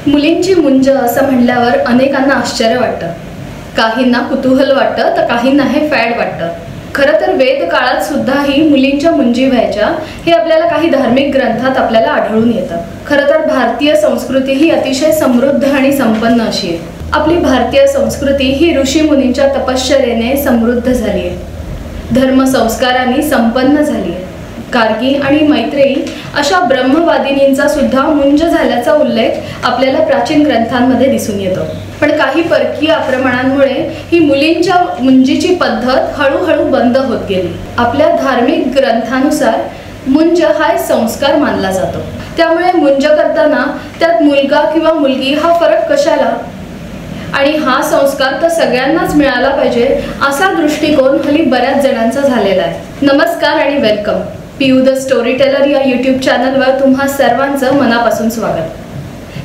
मुलींची मुंज असं म्हणल्यावर अनेकांना आश्चर्य वाटतं, काहींना कुतूहल वाटतं तर काहींना हे फॅड वाटतं. खरं तर वेद काळात सुद्धाही मुलींच्या मुंजी व्हायच्या हे आपल्याला काही धार्मिक ग्रंथात आपल्याला आढळून येतं. खरं तर भारतीय संस्कृती ही अतिशय समृद्ध आणि संपन्न अशी आहे. आपली भारतीय संस्कृती ही ऋषी मुनींच्या तपश्चर्येने समृद्ध झाली आहे, धर्म संस्कारांनी संपन्न झाली आहे. गार्गी आणि मैत्रेयी अशा ब्रह्मवादिनींचा सुद्धा मुंज झाल्याचा उल्लेख आपल्याला प्राचीन ग्रंथांमध्ये दिसून येतो. पण काही परकीय आक्रमणांमुळे ही मुलींच्या मुंजीची पद्धत हळूहळू बंद होत गेली. आपल्या धार्मिक ग्रंथानुसार मुंज हा एक संस्कार मानला जातो, त्यामुळे मुंज करताना त्यात मुलगा किंवा मुलगी हा फरक कशाला, आणि हा संस्कार तर सगळ्यांनाच मिळाला पाहिजे असा दृष्टिकोन हल्ली बऱ्याच जणांचा झालेला आहे. नमस्कार आणि welcome. Piyu the story teller या यूट्यूब चॅनलवर तुम्हा सर्वांचं मनापासून स्वागत.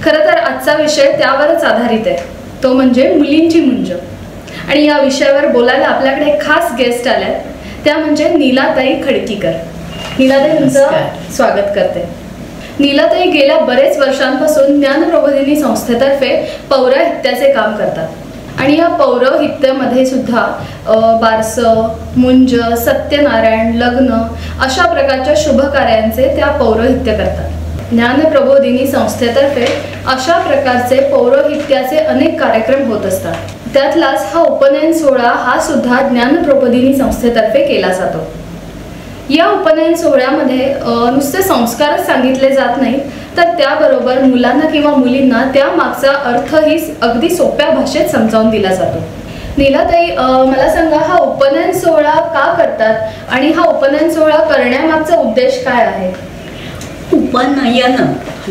खरं तर आजचा विषय त्यावरच आधारित आहे, तो म्हणजे मुलींची मुंज. आणि या विषयावर बोलायला आपल्याकडे खास गेस्ट आल्यात, त्या म्हणजे नीलाताई खडकीकर. नीलाताई, तुमचं स्वागत करते. नीलाताई गेल्या बरेच वर्षांपासून ज्ञानप्रबोधिनी संस्थेतर्फे पौरोहित्याचे काम करतात. आणि या पौरोहित्यामध्ये सुद्धा बारसं, मुंज, सत्यनारायण, लग्न अशा प्रकारच्या शुभ कार्यांचे त्या पौरोहित्य करतात. ज्ञानप्रबोधिनी संस्थेतर्फे अशा प्रकारचे पौरोहित्याचे अनेक कार्यक्रम होत असतात. त्यातलाच हा उपनयन सोहळा हा सुद्धा ज्ञानप्रबोधिनी संस्थेतर्फे केला जातो. या उपनयन सोहळ्यामध्ये नुसते संस्कारच सांगितले जात नाहीत, तर त्याबरोबर मुलांना किंवा मुलींना त्या मागचा अर्थही अगदी सोप्या भाषेत समजावून दिला जातो. नीलाताई, मला सांगा, हा उपनयन सोहळा का करतात आणि हा उपनयन सोहळा करण्यामागचा उद्देश काय आहे? उपनयन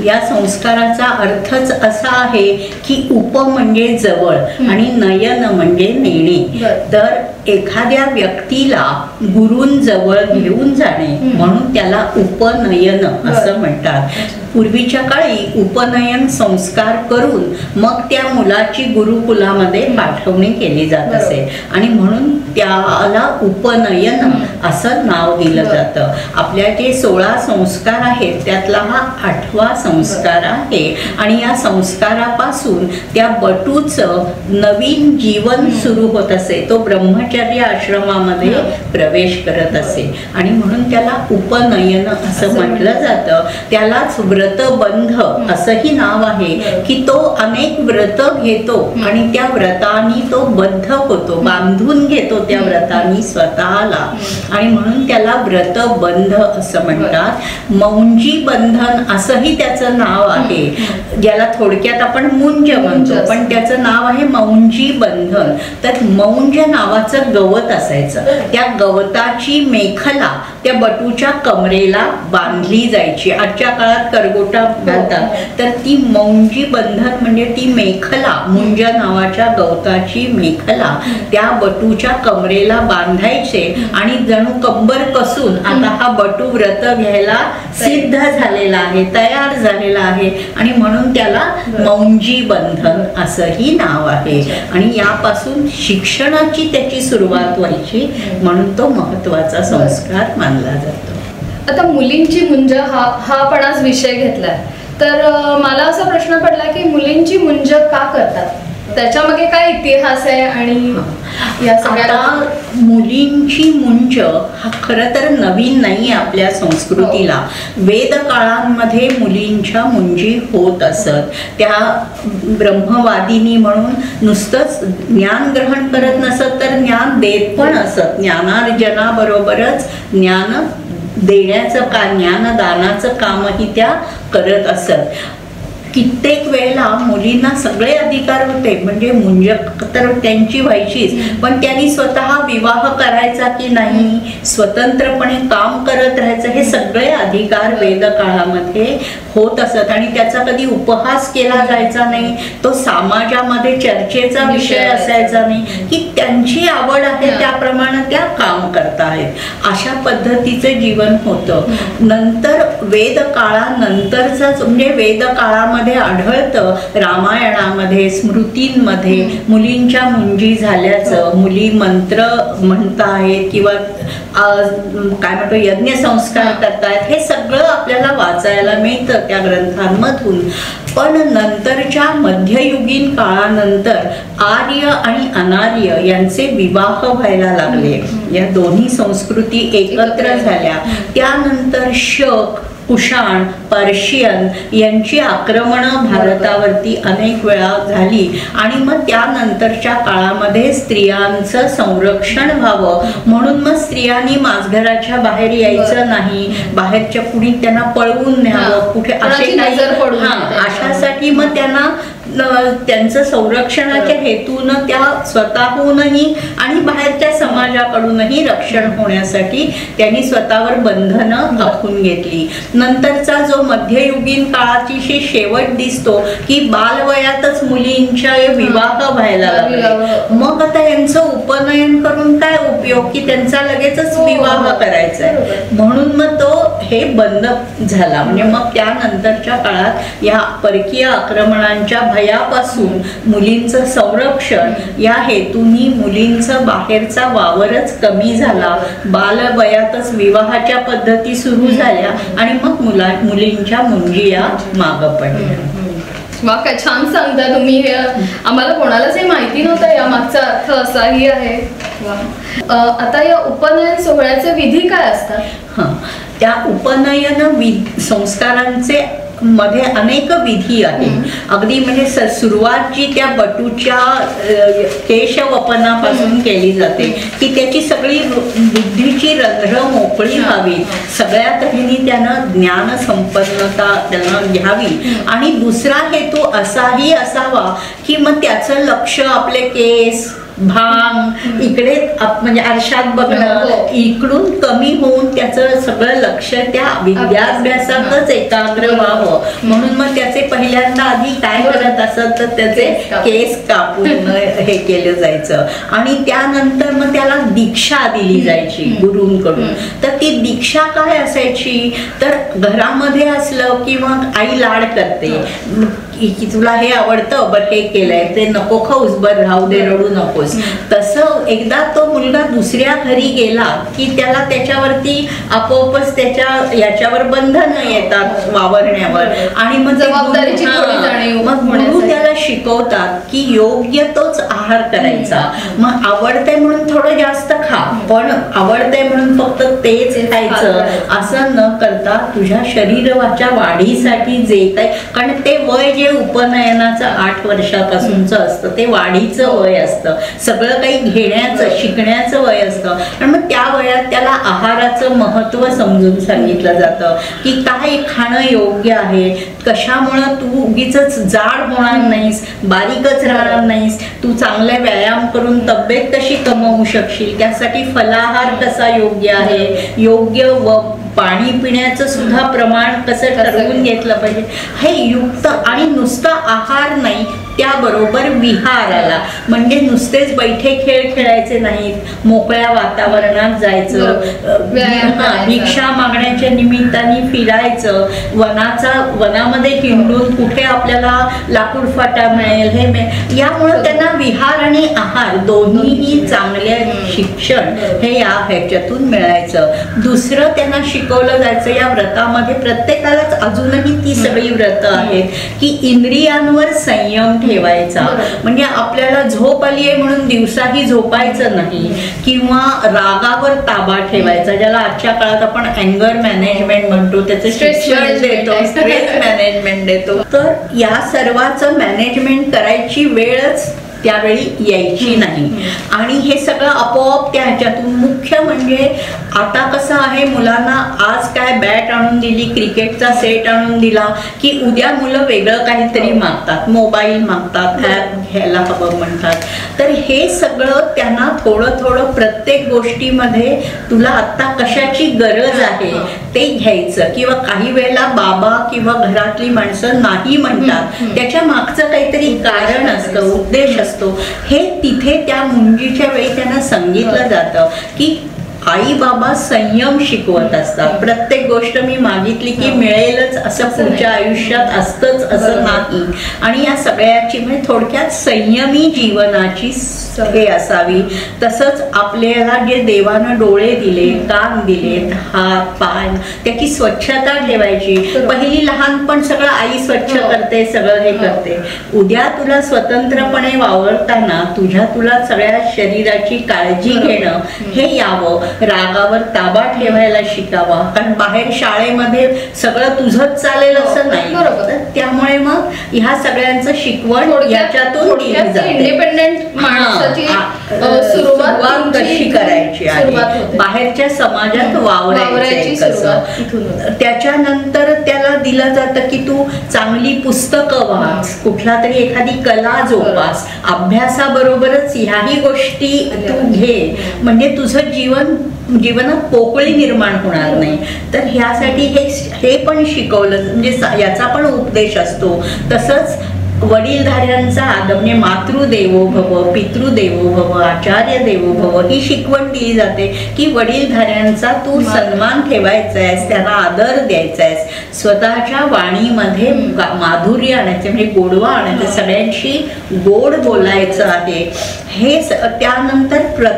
या संस्काराचा अर्थच असा आहे की उप म्हणजे जवळ आणि नयन म्हणजे नेणे. तर एखाद्या व्यक्तीला गुरूंजवळ घेऊन जाणे म्हणून त्याला उपनयन असं म्हणतात. पूर्वीच्या काळी उपनयन संस्कार करून मग त्या मुलाची गुरुकुलामध्ये पाठवणी केली जात असे आणि म्हणून त्याला उपनयन असं नाव दिलं जातं. आपल्या जे 16 संस्कार आहेत त्यातला हा 8वा संस्कार आहे. आणि या संस्कारापासून त्या बटूचं नवीन जीवन सुरू होत असे, तो ब्रह्मचर्य आश्रमामध्ये प्रवेश करत असे आणि म्हणून त्याला उपनयन असं म्हटलं जातं. त्यालाच व्रतबंध असंही नाव आहे की तो अनेक व्रत घेतो आणि त्या व्रतांनी तो बद्ध होतो, बांधून घेतो त्या व्रतांनी स्वतःला, आणि म्हणून त्याला व्रतबंध असं म्हणतात. मौंजी बंधन असंही त्याचं नाव आहे, ज्याला थोडक्यात आपण मुंज म्हणतो, पण त्याचं नाव आहे मौंजी बंधन. तर मौंज नावाचं गवत असायचं, त्या गवताची मेखला त्या बटूच्या कमरेला बांधली जायची. आजच्या काळात करगोटा घालतात, तर ती मौंजी बंधन म्हणजे ती मेखला, मुंज नावाच्या गवताची मेखला त्या बटूच्या कमरेला बांधायचे आणि जणू कंबर कसून आता हा बटू व्रत घ्यायला सिद्ध झालेला आहे, तयार झालेला आहे, आणि म्हणून त्याला मौंजी बंधन असंही नाव आहे. आणि यापासून शिक्षणाची त्याची सुरुवात व्हायची, म्हणून तो महत्वाचा संस्कार मानला जातो. आता मुलींची मुंज हा पण आज विषय घेतलाय, तर मला असा प्रश्न पडला की मुलींची मुंज का करतात, त्याच्यामागे काय इतिहास आहे? आणि या सगळ्या मुलींची मुंज हा खरं तर नवीन नाही आपल्या संस्कृतीला. वेद काळांमध्ये मुलींच्या मुंजी होत असत. त्या ब्रह्मवादिनी म्हणून नुसतंच ज्ञान ग्रहण करत नसत, तर ज्ञान देत पण असत. ज्ञानार्जनाबरोबरच ज्ञान देण्याचं ज्ञानदानाचं कामही त्या करत असत. कित्येक वेळेला मुलींना सगळे अधिकार होते, म्हणजे मुंज तर त्यांची व्हायचीच, पण त्यांनी स्वतः विवाह करायचा की नाही, स्वतंत्रपणे काम करत राहायचं, हे सगळे अधिकार वेद काळामध्ये होत असत. आणि त्याचा कधी उपहास केला जायचा नाही, तो समाजामध्ये चर्चेचा विषय असायचा नाही की त्यांची आवड आहे त्याप्रमाणे त्या काम करतायत, अशा पद्धतीचं जीवन होतं. नंतर वेद काळानंतरचाच म्हणजे वेद काळामध्ये काळामध्ये आढळतं. रामायणामध्ये, स्मृतींमध्ये मुलींच्या मुंजी झाल्याचं, मुली मंत्र म्हणतायत किंवा काय म्हणतो यज्ञ संस्कार करतायत, हे सगळं आपल्याला वाचायला मिळतं त्या ग्रंथांमधून. पण नंतरच्या मध्ययुगीन काळानंतर आर्य आणि अनार्य यांचे विवाह व्हायला लागले. या दोन्ही संस्कृती एकत्र झाल्या. त्यानंतर शक, कुषाण, पर्शियन यांची आक्रमणं भारतावरती अनेक वेळा झाली आणि मग त्यानंतरच्या काळामध्ये स्त्रियांचं संरक्षण व्हावं म्हणून मग स्त्रियांनी माझघराच्या बाहेर यायचं नाही, बाहेरच्या कुणी त्यांना पळवून न्यावं कुठे असे काही, अशासाठी मग त्यांना त्यांचं संरक्षणाच्या हेतून त्या स्वतःहूनही आणि बाहेरच्या समाजाकडूनही रक्षण होण्यासाठी त्यांनी स्वतःवर बंधनं आखून घेतली. नंतरचा जो मध्ययुगीन काळाची शेवट दिसतो की बालवयातच मुलींच्या विवाह व्हायला लागले. मग आता यांचं उपनयन करून काय उपयोग की त्यांचा लगेचच विवाह करायचा आहे, म्हणून मग तो हे बंद झाला. म्हणजे मग त्यानंतरच्या काळात या परकीय आक्रमणांच्या भयापासून मुलींचं संरक्षण या हेतूनी मुलींचं बाहेरचा वावरच कमी झाला. बालवयातच विवाहाच्या पद्धती सुरू झाल्या आणि मग मुलींच्या मुंजी या मागं पडल्या. वा, काय छान सांगता तुम्ही. हे आम्हाला कोणालाच हे माहिती नव्हतं, या मागचा अर्थ असाही आहे. आता या उपनयन सोहळ्याचे विधी काय असतात? त्या उपनयन संस्कारांचे मध्ये अनेक विधी आहेत. अगदी म्हणजे सुरुवात जी त्या बटूच्या केशवपनापासून केली जाते की त्याची सगळी बुद्धीची रंध्र मोकळी व्हावी, सगळ्या तऱ्हेने त्यानं ज्ञान संपन्नता त्यानं घ्यावी. आणि दुसरा हेतू असाही असावा की मग त्याचं लक्ष आपले केस, भांग इकडे म्हणजे आरशात बघणं इकडून कमी होऊन त्याचं सगळं लक्ष त्या विद्याभ्यासातच एकाग्र व्हावं. म्हणून मग त्याचे पहिल्यांदा आधी काय करत असत तर त्याचे केस कापून हे केलं जायचं आणि त्यानंतर मग त्याला दीक्षा दिली जायची गुरूंकडून. तर ती दीक्षा काय असायची तर घरामध्ये असलं किंवा आई लाड करते की तुला हे आवडतं बरं हे केलंय ते नको खाऊस बरं राहू दे रडू नकोस. तसं एकदा तो मुलगा दुसऱ्या घरी गेला की त्याला त्याच्यावरती आपोआपच त्याच्या याच्यावर बंधन येतात वावरण्यावर आणि मग जबाबदारीची थोडी जाणीव. मग गुरु त्याला शिकवतात की योग्य तोच आहार करायचा. मग आवडतंय म्हणून थोडं जास्त खा, पण आवडतंय म्हणून फक्त तेच खायचं असं न करता तुझ्या शरीराच्या वाढीसाठी जे काही, कारण ते वय जे उपनयनाचं 8 वर्षापासूनच असतं ते वाढीचं वय असतं, सगळं काही घेण्याचं शिकण्याचं वय असतं. आणि मग त्या वयात त्याला आहाराचं महत्त्व समजून सांगितलं जातं की काय खाणं योग्य आहे, कशामुळं तू उगीच जाड होणार नाहीस, बारीकच राहणार नाहीस, तू चांगले व्यायाम करून तब्येत कशी कमवू शकशील, त्यासाठी फलाहार कसा योग्य आहे, योग्य व पाणी पिण्याचं सुद्धा प्रमाण कसं ठरवून घेतलं पाहिजे हे युक्त. आणि नुसता आहार नाही त्याबरोबर विहाराला म्हणजे नुसतेच बैठे खेळ खेळायचे नाहीत, मोकळ्या वातावरणात जायचं, भिक्षा मागण्याच्या निमित्ताने फिरायचं, वनामध्ये हिंडून कुठे आपल्याला लाकूड फाटा मिळेल हे मिळेल, यामुळं त्यांना विहार आणि आहार दोन्हीही चांगले शिक्षण हे या ह्याच्यातून मिळायचं. दुसरं त्यांना शिकवलं जायचं या व्रतामध्ये, प्रत्येकालाच अजूनही ती सगळी व्रत आहेत की इंद्रियांवर संयम ठेवायचा. म्हणजे आपल्याला झोप आली आहे म्हणून दिवसाही झोपायचं नाही किंवा रागावर ताबा ठेवायचा, ज्याला आजच्या काळात आपण अँगर मॅनेजमेंट म्हणतो, त्याचं शिक्षण देतो, स्ट्रेस मॅनेजमेंट देतो. तर या सर्वांचं मॅनेजमेंट करायची वेळच त्यावेळी यायची नाही. आणि हे सगळं आपोआप त्या ह्याच्यातून मुख्य म्हणजे आता कसं आहे, मुलांना आज काय बॅट आणून दिली, क्रिकेटचा सेट आणून दिला की उद्या मुलं वेगळं काहीतरी मागतात, मोबाईल मागतात, ॲप घ्यायला हवं म्हणतात. तर हे सगळं त्यांना थोडं थोडं प्रत्येक गोष्टीमध्ये तुला आता कशाची गरज आहे ते घ्यायचं. किंवा काही वेळेला बाबा किंवा घरातली माणसं नाही म्हणतात, त्याच्या मागचं काहीतरी कारण असतं, उद्देश असतो. हे तिथे त्या मुंजीच्या वेळी त्यांना सांगितलं जातं की आई बाबा संयम शिकवत असतात. प्रत्येक गोष्ट मी मागितली की मिळेलच असं पुढच्या आयुष्यात असतंच असं नाही. आणि या सगळ्याची म्हणजे थोडक्यात संयमी जीवनाची हे असावी. तसंच आपल्याला जे देवानं डोळे दिले, कान दिलेत, हात पाय, त्याची स्वच्छता ठेवायची. पहिली लहानपण सगळं आई स्वच्छ करते, सगळं हे करते. उद्या तुला स्वतंत्रपणे वावरताना तुला सगळ्या शरीराची काळजी घेणं हे यावं. रागावर ताबा ठेवायला शिकावा. कारण बाहेर शाळेमध्ये सगळं तुझंच चालेल असं नाही. त्यामुळे मग ह्या सगळ्यांचं शिकवण याच्यातून दिलं जातं. इंडिपेंडेंट माणसाची सुरुवात कशी करायची आहे, बाहेरच्या समाजात वावरायची कसं. त्याच्यानंतर त्याला दिलं जातं की तू चांगली पुस्तकं वाच, कुठला तरी एखादी कला जोपास, अभ्यासाबरोबरच ह्याही गोष्टी तू घे. म्हणजे तुझं जीवनात पोकळी निर्माण होणार नाही. तर ह्यासाठी हे पण शिकवलं, म्हणजे याचा पण उपदेश असतो. तसंच वडीलधाऱ्यांचा आदर, म्हणजे मातृदेवो भव, पितृदेवो भव, आचार्य देवो भव ही शिकवण दिली जाते की वडीलधाऱ्यांचा तू सन्मान ठेवायचा आहेस, त्यांना आदर द्यायचा आहेस, स्वतःच्या वाणीमध्ये माधुर्य आणायचं, म्हणजे गोडवा आणायचं, सगळ्यांशी गोड बोलायचं आहे. हे त्यानंतर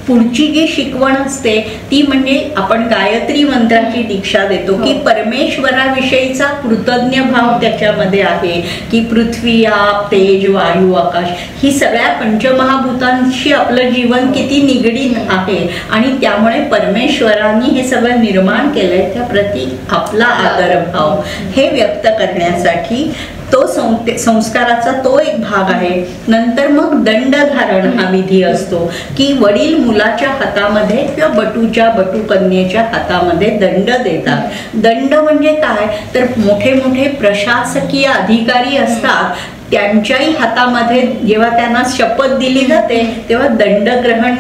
पुढची जी शिकवण असते ती म्हणजे आपण गायत्री मंत्राची दीक्षा देतो की परमेश्वराविषयीचा कृतज्ञ भाव त्याच्यामध्ये आहे. की पृथ्वी, आप, तेज, वायू, आकाश ही सगळ्या पंचमहाभूतांशी आपलं जीवन किती निगडीत आहे आणि त्यामुळे परमेश्वरांनी हे सगळं निर्माण केलंय, त्याप्रती आपला आदरभाव हे व्यक्त करण्यासाठी तो संस्काराचा तो एक भाग आहे. नंतर मग दंडधारण हा विधी असतो की वडील मुलाच्या हातामध्ये किंवा बटू कन्येच्या हातामध्ये दंड देतात. दंड म्हणजे काय तर मोठे मोठे प्रशासकीय अधिकारी असतात, त्यांच्याही हातामध्ये जेव्हा त्यांना शपथ दिली जाते तेव्हा दंडग्रहण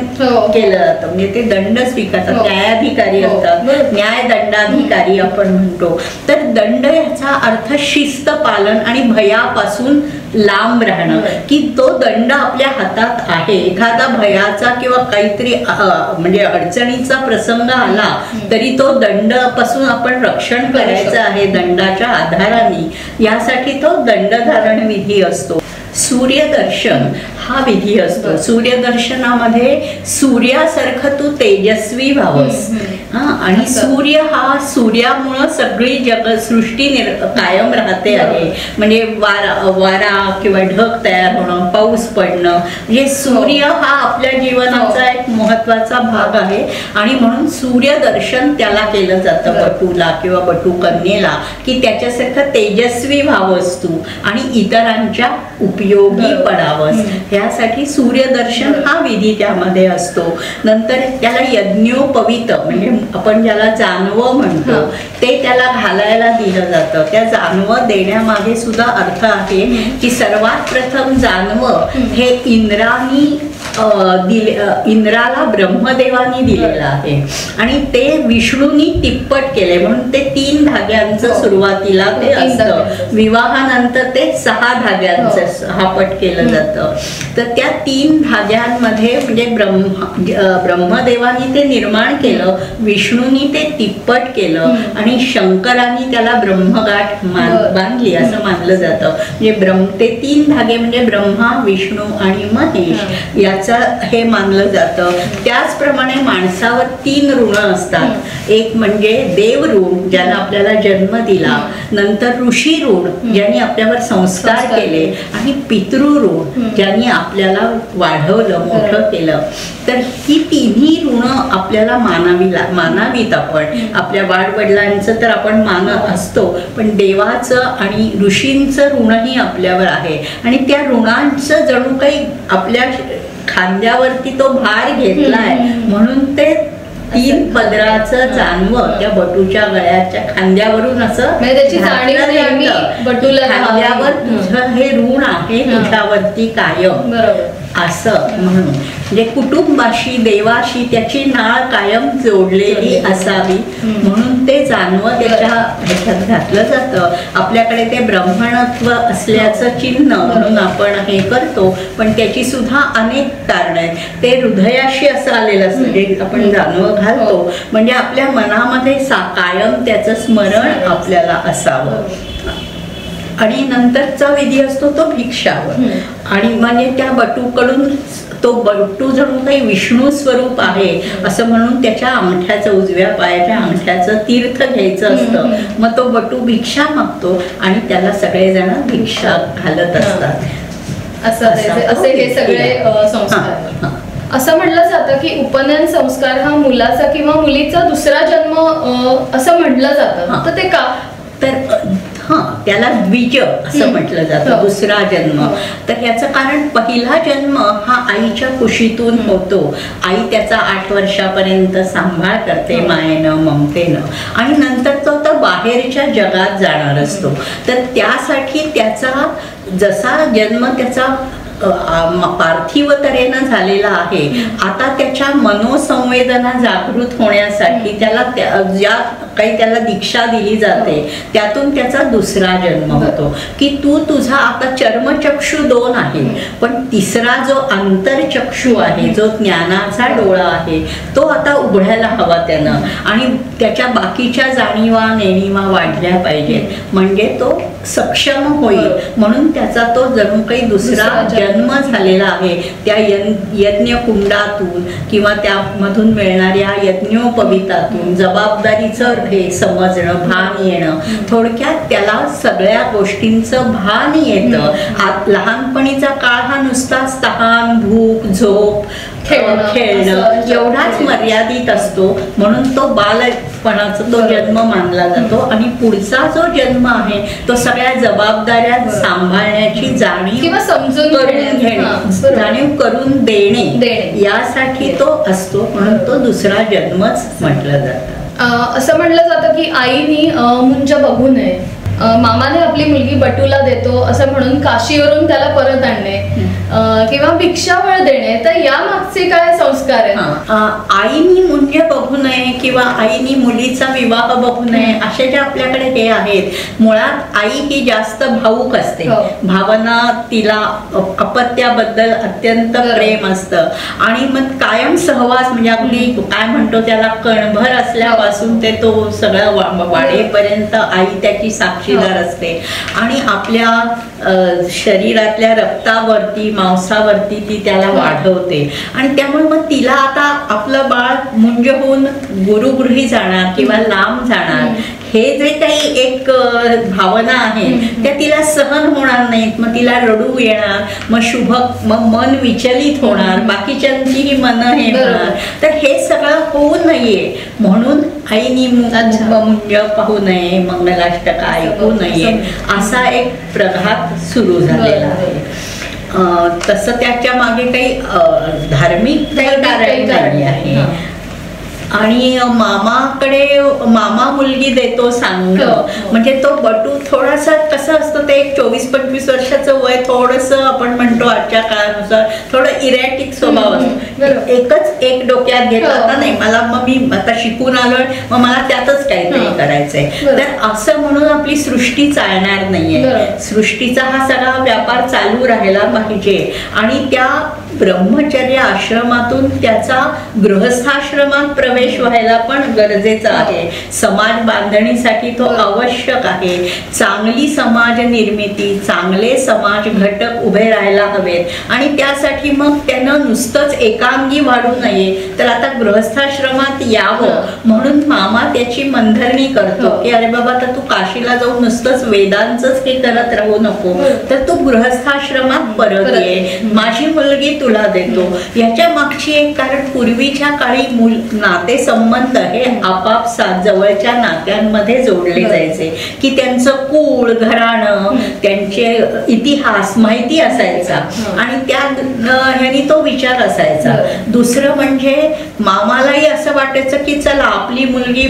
केलं जातं. म्हणजे ते दंड स्वीकारतात. न्यायाधिकारी असतात, न्यायदंडाधिकारी आपण म्हणतो. तर दंड याचा अर्थ शिस्त पालन आणि भयापासून लांब राहणं. की तो दंड आपल्या हातात आहे. एखादा भयाचा किंवा काहीतरी म्हणजे अडचणीचा प्रसंग आला तरी तो दंडापासून आपण रक्षण करायचं आहे दंडाच्या आधाराने. यासाठी तो दंडधारण विधी असतो. सूर्यदर्शन हा विधी असतो. सूर्यदर्शनामध्ये सूर्यासारखं तू तेजस्वी व्हावंस. आणि सूर्यामुळं सगळी जगसृष्टी कायम राहते आहे. म्हणजे वारा किंवा ढग तयार होणं, पाऊस पडणं, म्हणजे सूर्य हा आपल्या जीवनाचा एक महत्वाचा भाग आहे. आणि म्हणून सूर्यदर्शन त्याला केलं जातं बटूला किंवा बटू कन्येला की त्याच्यासारखं तेजस्वी व्हावंस तू आणि इतरांच्या उपयोगी पडावंस. यासाठी सूर्यदर्शन हा विधी त्यामध्ये असतो. नंतर त्याला यज्ञोपवीत म्हणजे आपण ज्याला जानवं म्हणतो ते त्याला घालायला दिलं जातं. त्या जानवं देण्यामागे सुद्धा अर्थ आहे की सर्वात प्रथम जानवं हे इंद्राला ब्रह्मदेवानी दिलेलं आहे आणि ते विष्णूंनी तिप्पट केले म्हणून ते 3 धाग्यांचं सुरुवातीला ते असतं. विवाहानंतर ते 6 धाग्यांचं हापट केलं जातं. तर त्या 3 धाग्यांमध्ये म्हणजे ब्रह्मदेवानी ते निर्माण केलं, विष्णूंनी ते तिप्पट केलं आणि शंकरांनी त्याला ब्रह्मगाठ बांधली असं मानलं जातं. म्हणजे ते 3 धागे म्हणजे ब्रह्मा, विष्णू आणि महेश याचं हे मानलं जातं. त्याचप्रमाणे माणसावर 3 ऋण असतात. एक म्हणजे देव ऋण ज्याने आपल्याला जन्म दिला, नंतर ऋषी ऋण ज्यांनी आपल्यावर संस्कार केले आणि पितृ ऋण ज्यांनी आपल्याला वाढवलं, मोठं केलं. तर ही तिन्ही ऋण आपल्याला मानावीत. आपण आपल्या वाडवडिलांचं तर आपण मानत असतो, पण देवाचं आणि ऋषींचं ऋणही आपल्यावर आहे आणि त्या ऋणांचं जणू काही आपल्या खांद्यावरती तो भार घेतलाय म्हणून ते 3 पदराचं जानवं त्या बटूच्या गळ्याच्या खांद्यावरून असं खांद्यावर तुझं हे ऋण आहे तुझ्यावरती कायम असं म्हणून. म्हणजे कुटुंबाशी देवाशी त्याची नाळ कायम जोडलेली असावी म्हणून ते जानवं त्याच्या ह्याच्यात घातलं जातं. आपल्याकडे ते ब्राह्मणत्व असल्याचं चिन्ह म्हणून आपण हे करतो, पण त्याची सुद्धा अनेक कारण आहेत. ते हृदयाशी असं आलेलं असतं जे आपण जानवं घालतो, म्हणजे आपल्या मनामध्ये कायम त्याचं स्मरण आपल्याला असावं. आणि नंतरचा विधी असतो तो भिक्षावर. आणि म्हणजे त्या बटूकडून तो बटू जणू काही विष्णू स्वरूप आहे असं म्हणून त्याच्या अंगठ्याचं, उजव्या पायाच्या अंगठ्याचं तीर्थ घ्यायचं असतं. मग तो बटू भिक्षा मागतो आणि त्याला सगळेजण भिक्षा घालत असतात. असे हे सगळे संस्कार. असं म्हटलं जातं की उपनयन संस्कार हा मुलाचा किंवा मुलीचा दुसरा जन्म असं म्हटलं जातं, तर ते का? तर त्याला द्विज असं म्हटलं जातं, दुसरा जन्म. तर याचं कारण पहिला जन्म हा आईच्या कुशीतून होतो. आई त्याचा 8 वर्षापर्यंत सांभाळ करते मायेनं, ममतेनं, आणि नंतर तो बाहेरच्या जगात जाणार असतो. तर त्यासाठी त्याचा जसा जन्म त्याचा पार्थिव तऱ्हेनं झालेला आहे, आता त्याच्या मनोसंवेदना जागृत होण्यासाठी त्याला ज्या काही त्याला दीक्षा दिली जाते त्यातून त्याचा दुसरा जन्म होतो. की तू तुझा आता चर्मचक्षु 2 आहे, पण तिसरा जो आंतरचक्षु आहे, जो ज्ञानाचा डोळा आहे, तो आता उघडायला हवा त्यानं. आणि त्याच्या बाकीच्या जाणीवा नेणीवा वाढल्या पाहिजेत, म्हणजे तो सक्षम होईल. म्हणून त्याचा तो जणू काही दुसरा जन्म झालेला आहे. त्या यज्ञ कुंडातून किंवा त्यामधून मिळणाऱ्या यज्ञोपवितातून जबाबदारीचं हे समजणं, भान येणं. थोडक्यात त्याला सगळ्या गोष्टींचं भान येतं. लहानपणीचा काळ हा नुसताच तहान, भूक, झोप, खेळणं एवढाच मर्यादित असतो, म्हणून तो बालपणाचा तो जन्म मानला जातो. आणि पुढचा जो जन्म आहे तो सगळ्या जबाबदाऱ्या सांभाळण्याची जाणीव किंवा समजून घेणे, जाणीव करून देणे यासाठी तो असतो, म्हणून तो दुसरा जन्मच म्हटलं जातं. असं म्हटलं जातं की आईनी मुंज बघू नये, मामाने आपली मुलगी बटूला देतो असं म्हणून काशीवरून त्याला परत आणणे किंवा भिक्षावळ देणे, तर या मागचे काय संस्कार आहेत? आईनी मुंज बघू नये किंवा आईनी मुलीचा विवाह बघू नये असे जे आपल्याकडे हे आहेत. मुळात आई ही जास्त भावूक असते, भावना तिला अपत्याबद्दल अत्यंत प्रेम असतं. आणि मग कायम सहवास म्हणजे अगदी काय म्हणतो त्याला कणभर असल्यापासून ते तो सगळा वाढेपर्यंत आई त्याची साक्षीदार असते. आणि आपल्या शरीरातल्या रक्तावरती मांसावरती ती त्याला वाढवते. आणि त्यामुळे मग तिला आता आपलं बाळ मुंज होऊन गुरुगृही जाणार किंवा लांब जाणार हे जे काही एक भावना आहे त्या तिला सहन होणार नाहीत. मग तिला रडू येणार, मग मन विचलित होणार, बाकीच्यांचीही मन हे होणार. तर हे सगळं होऊ नये म्हणून आईनी मुंज पाहू नये, मंगलाष्टक ऐकू नये असा एक प्रघात सुरू झालेला आहे. तसं त्याच्या मागे काही धार्मिक काही कारण आहे. आणि मामा मुलगी देतो सांगणं म्हणजे तो बटू थोडासा कसं असतं, ते 24-25 वर्षाचं वय थोडंसं आपण म्हणतो आजच्या काळानुसार थोडं इरॅटिक स्वभाव असतो. एकच एक डोक्यात घेतलं, आता नाही मला, मग मी आता शिकून आलोय, मग मला त्यातच काहीतरी करायचंय. तर असं म्हणून आपली सृष्टी चालणार नाहीये. सृष्टीचा हा सगळा व्यापार चालू राहिला पाहिजे. आणि त्या ब्रह्मचर्य आश्रमातून त्याचा गृहस्थाश्रमात प्रवेश व्हायला पण गरजेचा आहे. समाज बांधणीसाठी तो आवश्यक आहे. चांगली समाज निर्मिती, चांगले समाज घटक उभे राहायला हवेत. आणि त्यासाठी मग त्यानं नुसतंच एकांगी वाढू नये, तर आता गृहस्थाश्रमात यावं म्हणून मामा त्याची मनधरणी करतो की अरे बाबा आता तू काशीला जाऊन नुसतंच वेदांचंच हे करत राहू नको, तर तू गृहस्थाश्रमात परत ये, माझी मुलगी तुला देतो. याच्या मागची एक कारण पूर्वीच्या काळी नाते संबंध हे आपापसात जवळच्या नात्यांमध्ये जोडले जायचे की त्यांचं कुळ घराणं त्यांचे इतिहास माहिती असायचा आणि त्या ह्यानी तो विचार असायचा. दुसरं म्हणजे मामालाही असं वाटायचं की चला आपली मुलगी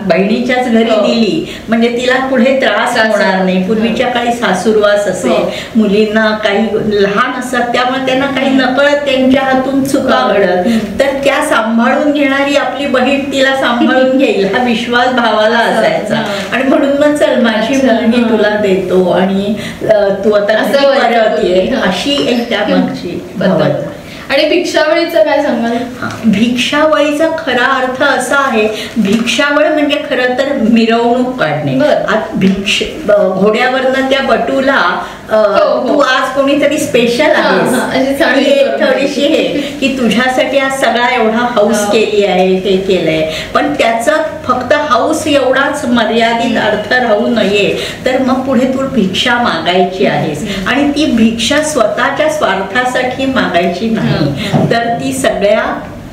बहिणीच्याच घरी दिली म्हणजे तिला पुढे त्रास होणार नाही. पूर्वीच्या काळी सासूरवास असे, मुलींना काही लहान असतात त्यामुळे त्यांना काही नकळत त्यांच्या हातून चुका घडत, तर त्या सांभाळून घेणारी आपली बहीण तिला सांभाळून घेईल हा विश्वास भावाला असायचा. आणि म्हणून मग चल माझी मुलगी तुला देतो आणि तू आता परत ये, अशी एक त्यामागची भावना. आणि भिक्षावळीचं काय सांगाल? भिक्षावळीचा खरा अर्थ असा आहे, भिक्षावळ म्हणजे खरं तर मिरवणूक काढणे. घोड्यावरनं त्या बटूला तू आज कोणीतरी स्पेशल आहेस आणि थोडीशी हे की तुझ्यासाठी आज सगळा एवढा हाऊस केली आहे, ते केलंय, पण त्याचं फक्त हाऊस एवढाच मर्यादित अर्थ राहू नये, तर मग पुढे तू भिक्षा मागायची आहेस. आणि ती भिक्षा स्वतःच्या स्वार्थासाठी मागायची नाही, तर ती सगळ्या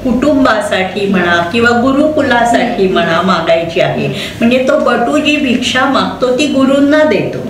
कुटुंबासाठी म्हणा किंवा गुरुकुलासाठी म्हणा मागायची आहे. म्हणजे तो बटू जी भिक्षा मागतो ती गुरूंना देतो,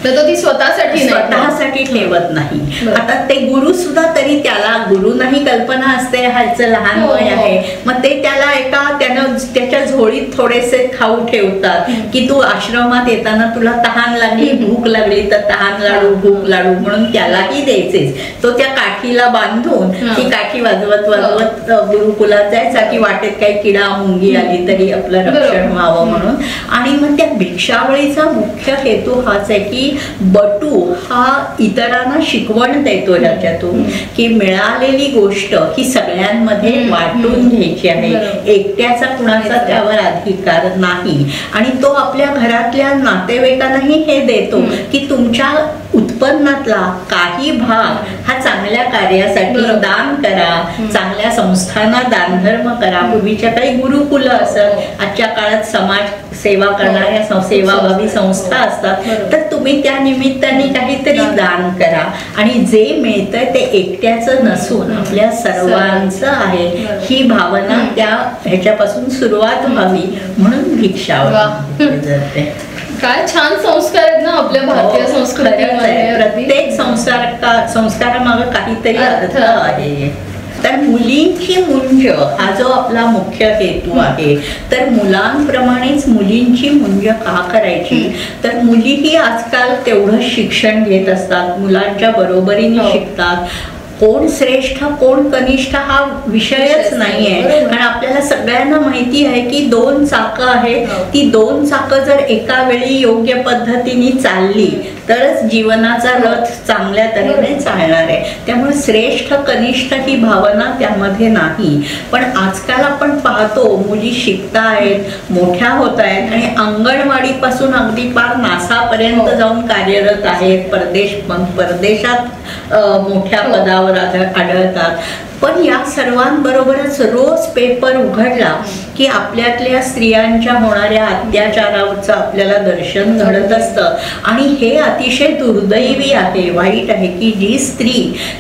तर तो ती स्वतःसाठी ठेवत नाही. आता ते गुरु सुद्धा तरी त्याला गुरूंनाही कल्पना असते ह्याचं लहान वय आहे, मग ते त्याला त्यानं त्याच्या झोळीत थोडेसे खाऊ ठेवतात की तू आश्रमात येताना तुला तहान लागली, भूक लागली तर तहान लाडू भूक लाडू म्हणून त्यालाही द्यायचेच. तो त्या काठीला बांधून ती काठी वाजवत वाजवत गुरुकुलात जायचा की वाटेत काही किडा मुंगी आली तरी आपलं रक्षण व्हावं म्हणून. आणि मग त्या भिक्षावळीचा मुख्य हेतू हाच आहे की बटू हा इतरांना शिकवण देतो त्याच्यातून की मिळालेली गोष्ट ही सगळ्यांमध्ये वाटून घ्यायची आहे, एकट्याचा कुणाचा त्यावर अधिकार नाही. आणि तो आपल्या घरातल्या नातेवाईकांनाही हे देतो की तुमच्या उत्पन्नातला काही भाग हा चांगल्या कार्यासाठी दान करा, चांगल्या संस्थांना दानधर्म करा. पूर्वीच्या काही गुरुकुल असत, आजच्या काळात समाज सेवा करणाऱ्या सेवाभावी संस्था असतात, तर तुम्ही त्या निमित्ताने काहीतरी दान करा. आणि जे मिळतंय ते एकट्याचं नसून आपल्या सर्वांचं आहे, ही भावना त्या ह्याच्यापासून सुरुवात व्हावी म्हणून भिक्षावळ जाते. काय छान संस्कार आहेत ना आपल्या भारतीय संस्कृतीमध्ये. प्रत्येक संस्कारामागे काहीतरी अर्थ आहे. तर मुलींची मुंज हा जो आपला मुख्य हेतू आहे, तर मुलांप्रमाणेच मुलींची मुंज का करायची, तर मुलीही आजकाल तेवढं शिक्षण घेत असतात, मुलांच्या बरोबरीने शिकतात. कोण श्रेष्ठ कोण कनिष्ठ हा विषयच नाहीये, कारण आपल्याला सगळ्यांना माहिती आहे की दोन चाकं आहेत, ती दोन चाकं जर एका वेळी योग्य पद्धतीने चालली तरच जीवनाचा रथ चांगल्या तऱ्हेने चालणार आहे. त्यामुळे श्रेष्ठ कनिष्ठ ही भावना त्यामध्ये नाही. पण आजकाल आपण पाहतो मुली शिकतायत, मोठ्या होत आहेत आणि अंगणवाडीपासून अगदी पार नासापर्यंत जाऊन कार्यरत आहेत, परदेशात मोठ्या पदावर आढळतात. पण या सर्वांबरोबरच रोज पेपर उघडला की आपल्यातल्या स्त्रियांच्या होणाऱ्या अत्याचाराचं आपल्याला दर्शन घडत असतं. आणि हे अतिशय दुर्दैवी आहे, वाईट आहे की जी स्त्री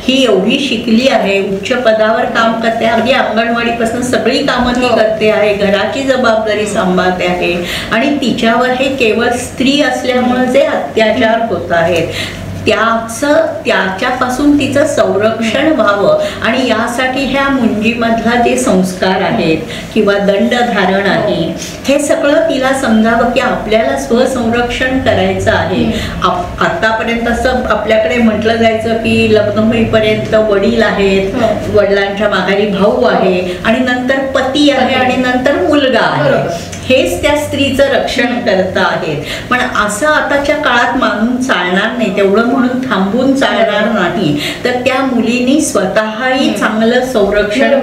ही एवढी शिकली आहे, उच्च पदावर काम करते, अगदी अंगणवाडीपासून सगळी कामं ती करते आहे, घराची जबाबदारी सांभाळते आहे, आणि तिच्यावर हे केवळ स्त्री असल्यामुळे जे अत्याचार होत आहेत त्याच्यापासून तिचं संरक्षण व्हावं. आणि यासाठी ह्या मुंजीमधला जे संस्कार आहेत किंवा दंडधारण आहे, हे सगळं तिला समजावं की आपल्याला स्वसंरक्षण करायचं आहे. आतापर्यंत असं आपल्याकडे म्हटलं जायचं की लग्न होईपर्यंत वडील आहेत, वडिलांच्या माघारी भाऊ आहे, आणि नंतर पती आहे, आणि नंतर मुलगा आहे, हेच त्या स्त्रीचं रक्षण करत आहेत. पण असं आताच्या काळात मानून चालणार नाही, तेवढं म्हणून थांबून चालणार नाही. तर त्या मुलींनी स्वतःही चांगलं संरक्षण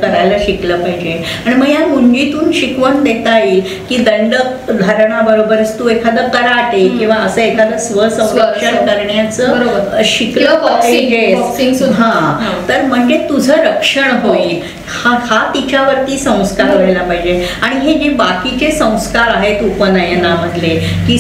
करायला शिकलं पाहिजे. आणि मग या मुंजीतून शिकवण देता येईल की दंड धारणाबरोबरच तू एखादं कराटे किंवा असं एखादं स्वसंरक्षण करण्याचं शिकलं पाहिजे. तर म्हणजे तुझं रक्षण होईल, हा तिच्यावरती संस्कार व्हायला पाहिजे. आणि हे जे बाकीचे संस्कार आहेत उपनयनामधले की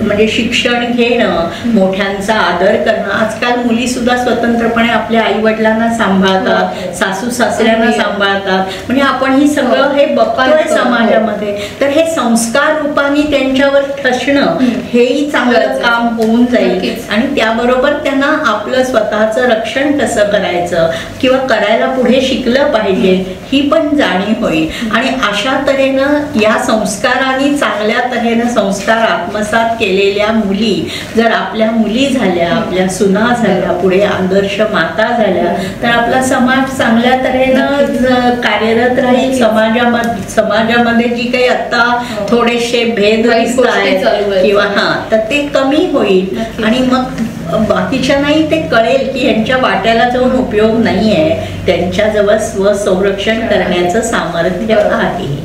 म्हणजे शिक्षण घेणं, मोठ्यांचा आदर करणं, आजकाल मुली सुद्धा स्वतंत्रपणे आपल्या आई वडिलांना सांभाळतात, सासू सासऱ्यांना सांभाळतात. म्हणजे आपण ही सगळं हे बघतोय आहे समाजामध्ये. तर हे संस्कार रूपाने त्यांच्यावर ठसणं हेही चांगलं काम होऊन जाईल. आणि त्याबरोबर त्यांना आपलं स्वतःचं रक्षण कसं करायचं किंवा करायला पुढे शिकलं पाहिजे ही पण जाणीव होईल. आणि अशा तऱ्हेनं या संस्काराने चांगल्या तऱ्हेनं संस्कार आत्मसात केलेल्या मुली जर आपल्या मुली झाल्या, आपल्या सुना झाल्या, पुढे आदर्श माता झाल्या, तर आपला समाज चांगल्या तऱ्हेनं कार्यरत राहील. समाजामध्ये जी काही आता थोडेसे भेद दिसत आहेत किंवा तर ते कमी होईल. आणि मग बाकीच्यांनाही ते कळेल की यांच्या वाट्याला जाऊन उपयोग नाहीये, त्यांच्याजवळ स्वसंरक्षण करण्याचं सामर्थ्य आहे.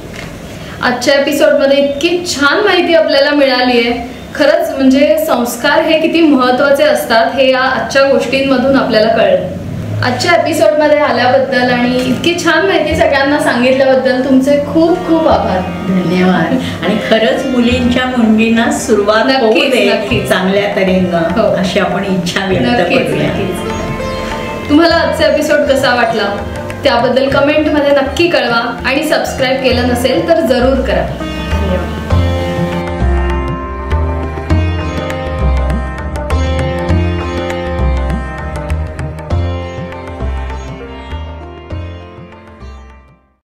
आजच्या एपिसोडमध्ये इतकी छान माहिती आपल्याला मिळाली आहे. खरंच म्हणजे संस्कार हे किती महत्त्वाचे असतात हे या आजच्या गोष्टींमधून आपल्याला कळलं. आजच्या एपिसोडमध्ये आल्याबद्दल आणि इतकी छान माहिती सगळ्यांना सांगितल्याबद्दल तुमचे खूप खूप आभार. धन्यवाद. आणि खरंच मुलींच्या मुंजींना सुरुवात होऊ दे चांगल्या तऱ्हेनं अशी आपण इच्छा व्यक्त करूया. तुम्हाला आजचा एपिसोड कसा वाटला त्याबद्दल कमेंटमध्ये नक्की कळवा आणि सबस्क्राईब केलं नसेल तर जरूर करा. धन्यवाद.